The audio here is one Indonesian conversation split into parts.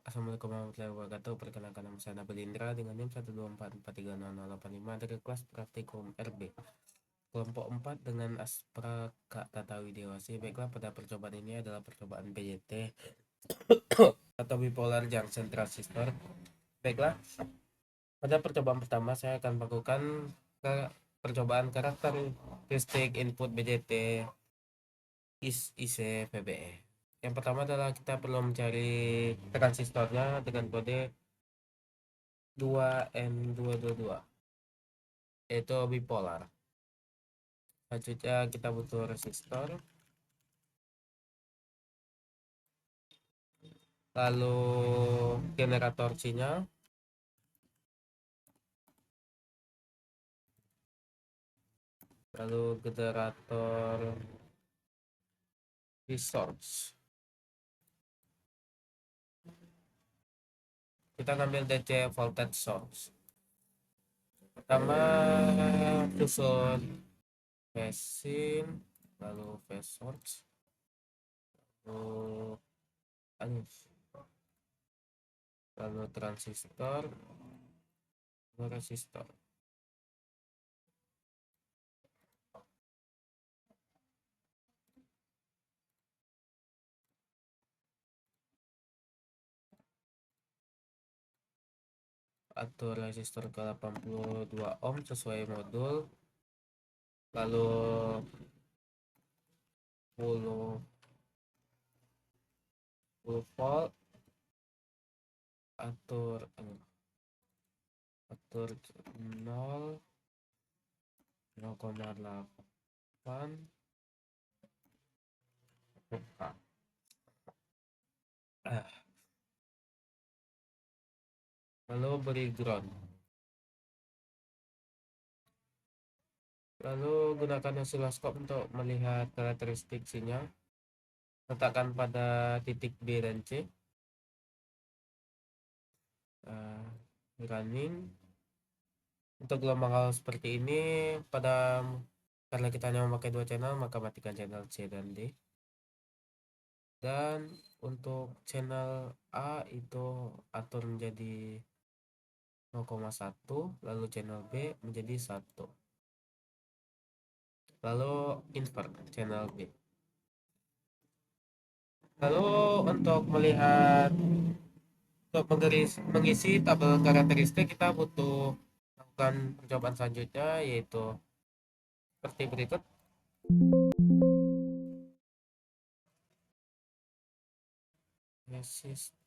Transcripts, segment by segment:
Assalamualaikum warahmatullahi wabarakatuh. Perkenalkan nama saya Nabil Indra dengan NIM 124430085 dari kelas praktikum RB kelompok 4 dengan aspra Kak Tata Widiawasi. Baiklah, pada percobaan ini adalah percobaan BJT atau bipolar junction transistor. Baiklah, pada percobaan pertama saya akan melakukan percobaan karakteristik input BJT IC VBE. Yang pertama adalah kita perlu mencari transistornya dengan kode 2N222, yaitu bipolar. Selanjutnya kita butuh resistor, lalu generator sinyal, lalu generator resource. Kita ngambil DC voltage source. Pertama susun phase-in, lalu phase source, lalu transistor, lalu resistor. Atur resistor ke 82 ohm sesuai modul, lalu 10 volt, atur 0,8 lalu beri ground, lalu gunakan osiloskop untuk melihat karakteristik sinyal. Letakkan pada titik B dan C. Running. Untuk gelombang hal seperti ini, karena kita hanya memakai 2 channel, maka matikan channel C dan D. Dan untuk channel A itu atur menjadi 0,1, lalu channel B menjadi 1. Lalu invert channel B. Lalu untuk mengisi tabel karakteristik, kita butuh melakukan percobaan selanjutnya, yaitu seperti berikut. Resistor.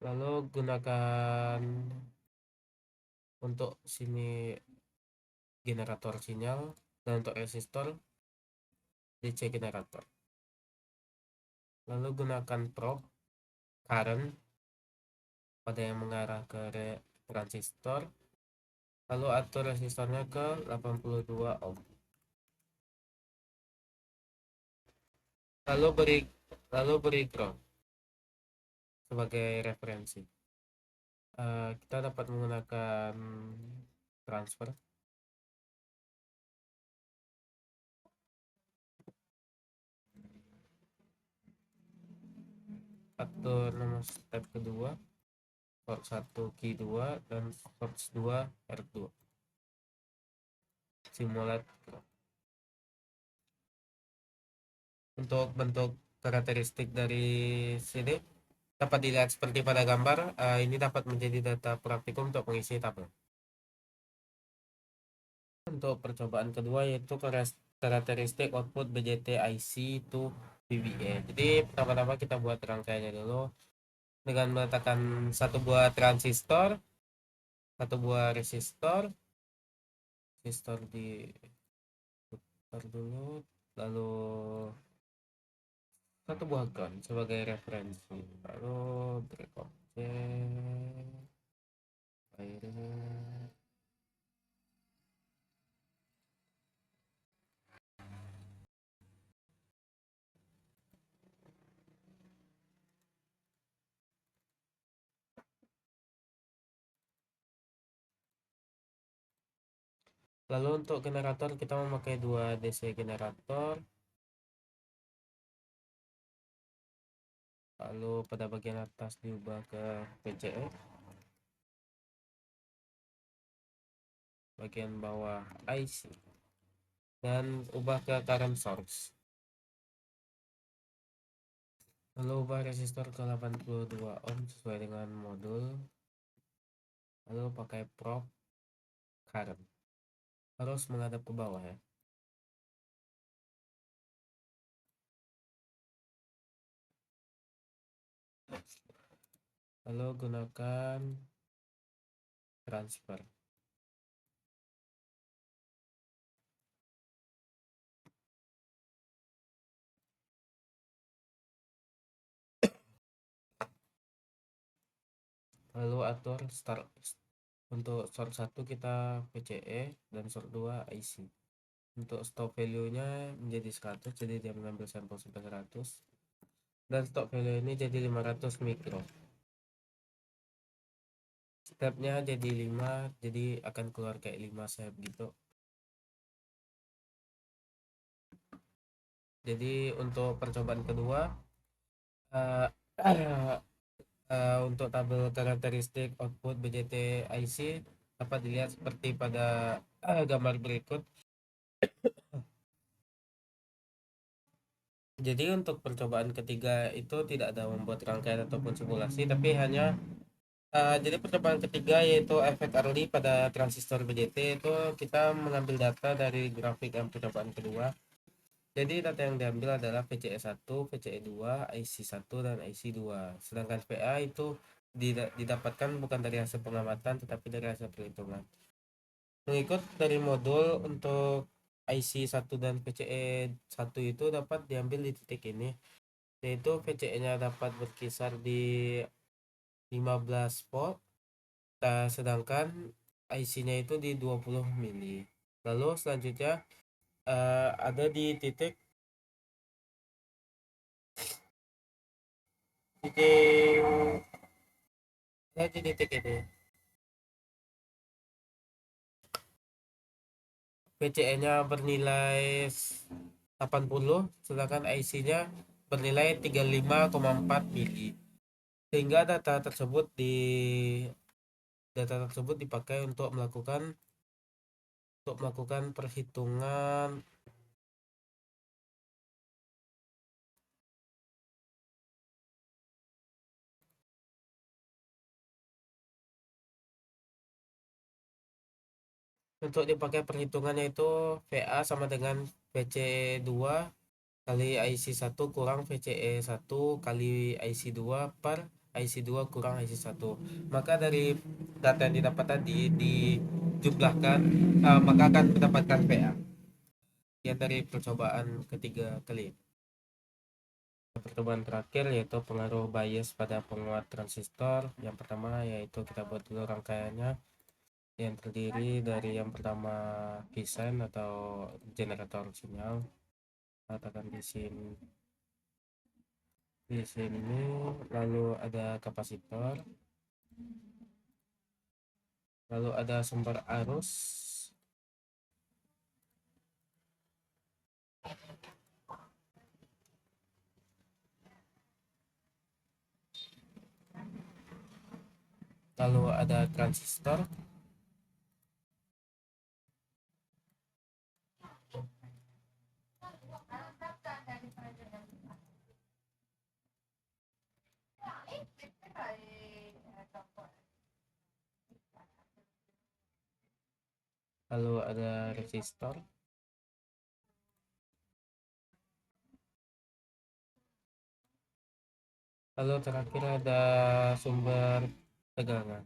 Lalu gunakan untuk sini generator sinyal, dan untuk resistor DC generator. Lalu gunakan probe current pada yang mengarah ke transistor, lalu atur resistornya ke 82 ohm. Lalu beri ground sebagai referensi. Kita dapat menggunakan transfer, atur nomor step kedua, port 1 key 2 dan port 2 R2. Simulate. Untuk bentuk karakteristik dari sini dapat dilihat seperti pada gambar. Ini dapat menjadi data praktikum untuk mengisi tabel. Untuk percobaan kedua yaitu karakteristik output BJT IC to VBA. Jadi pertama-tama kita buat rangkaiannya dulu dengan meletakkan satu buah transistor, satu buah resistor di putar dulu, lalu satu buah ground sebagai referensi, lalu break object, Lalu untuk generator kita memakai 2 DC generator. Lalu pada bagian atas diubah ke PCE, bagian bawah IC, dan ubah ke current source. Lalu ubah resistor ke 82 ohm sesuai dengan modul. Lalu pakai probe current, harus menghadap ke bawah ya. Lalu gunakan transfer. Lalu atur start. Untuk short 1 kita PCE dan short 2 IC. Untuk stop value nya menjadi 100, jadi dia mengambil sampel sampai 100, dan stop value ini jadi 500 mikro. Stepnya jadi 5, jadi akan keluar kayak 5 step gitu. Jadi untuk percobaan kedua, uh, untuk tabel karakteristik output BJT IC dapat dilihat seperti pada gambar berikut. Jadi untuk percobaan ketiga itu tidak ada membuat rangkaian ataupun simulasi, tapi hanya jadi percobaan ketiga yaitu efek early pada transistor BJT, itu kita mengambil data dari grafik yang percobaan kedua. Jadi data yang diambil adalah VCE1, VCE2, IC1, dan IC2. Sedangkan VA itu didapatkan bukan dari hasil pengamatan tetapi dari hasil perhitungan. Mengikut dari modul untuk IC1 dan VCE1 itu dapat diambil di titik ini, yaitu VCE-nya dapat berkisar di 15 volt, sedangkan IC-nya itu di 20 mili. Lalu selanjutnya ada di titik titik ini VCE-nya bernilai 80, sedangkan IC-nya bernilai 35,4 mili. Sehingga data tersebut dipakai untuk melakukan perhitungan perhitungannya itu VA sama dengan VC2 kali IC1 kurang VCE1 kali IC2 per IC2 kurang IC1. Maka dari data yang didapat tadi dijumlahkan, maka akan mendapatkan VA yang dari percobaan ketiga kali. Percobaan terakhir yaitu pengaruh bias pada penguat transistor. Yang pertama yaitu kita buat dulu rangkaiannya, yang terdiri dari yang pertama desain atau generator sinyal. Katakan di sini lalu ada kapasitor, lalu ada sumber arus, lalu ada transistor, lalu ada resistor, lalu terakhir ada sumber tegangan.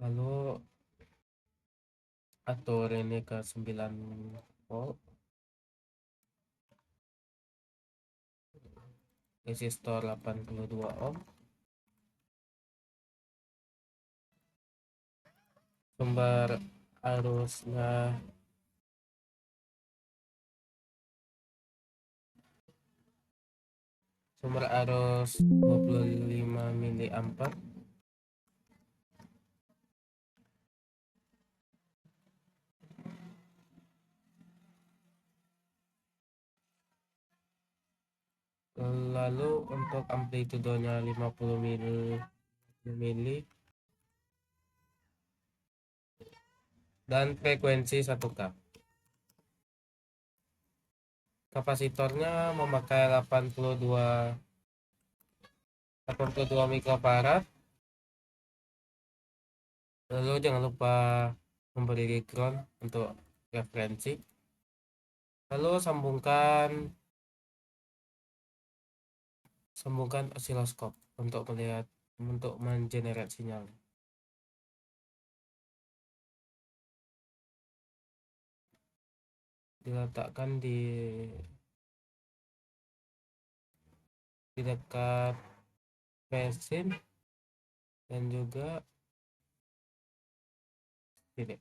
lalu atur ini ke 9 volt, resistor 82 ohm, sumber arusnya sumber arus 25 mili ampere, lalu untuk amplitudonya 50 mili dan frekuensi 1K. Kapasitornya memakai 82 mikrofarad. Lalu jangan lupa memberi ground untuk referensi. Lalu sambungkan osiloskop untuk mengenerate sinyal. Diletakkan di dekat mesin dan juga ini.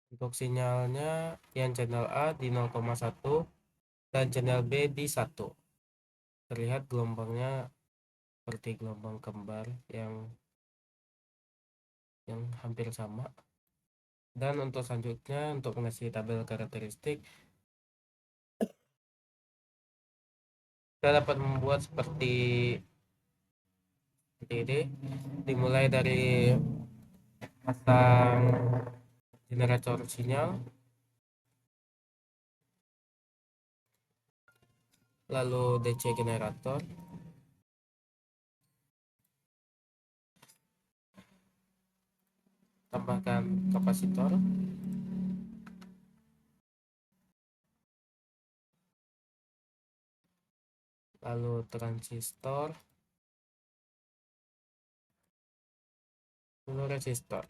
Untuk sinyalnya yang channel A di 0,1 dan channel B di 1. Terlihat gelombangnya seperti gelombang kembar yang hampir sama. Dan untuk selanjutnya, untuk mengisi tabel karakteristik, kita dapat membuat seperti ini. Dimulai dari pasang generator sinyal, lalu DC generator, tambahkan kapasitor, lalu transistor, lalu resistor.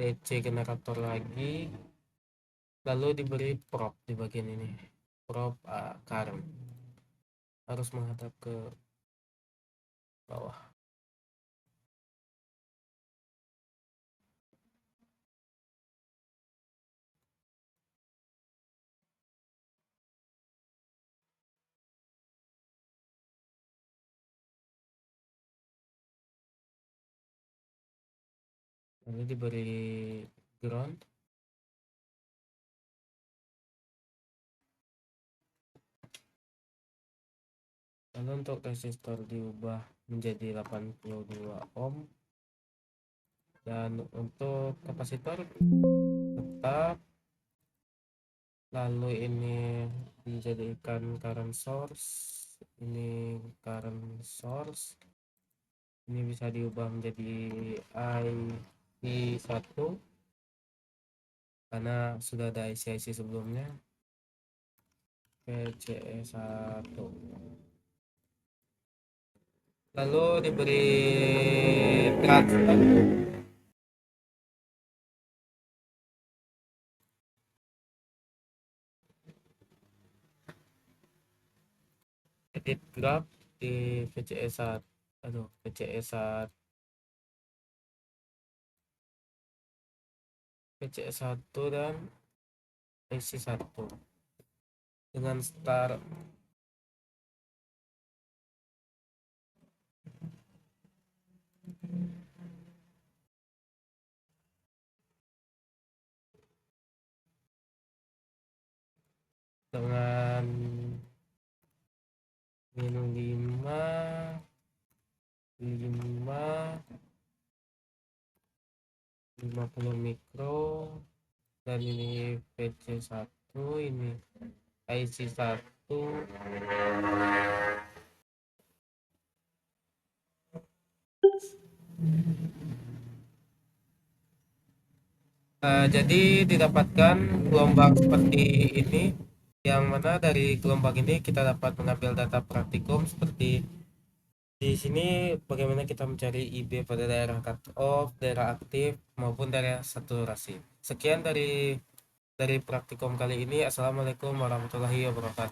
DC generator lagi, lalu diberi prop di bagian ini, prop current harus menghadap ke bawah. Lalu diberi ground, lalu untuk resistor diubah menjadi 82 ohm, dan untuk kapasitor tetap. Lalu ini dijadikan current source, ini current source, Ini bisa diubah menjadi IC1 karena sudah ada IC-IC sebelumnya. PCE1 lalu diberi transfer edit graph di PCE1 PCE1 PCE1 dan IC1 dengan start dengan minus 50 mikro, dan ini PC1, ini IC1. Jadi didapatkan gelombang seperti ini, yang mana dari gelombang ini kita dapat mengambil data praktikum seperti di sini bagaimana kita mencari IB pada daerah cut off, daerah aktif maupun daerah saturasi. Sekian dari praktikum kali ini. Assalamualaikum warahmatullahi wabarakatuh.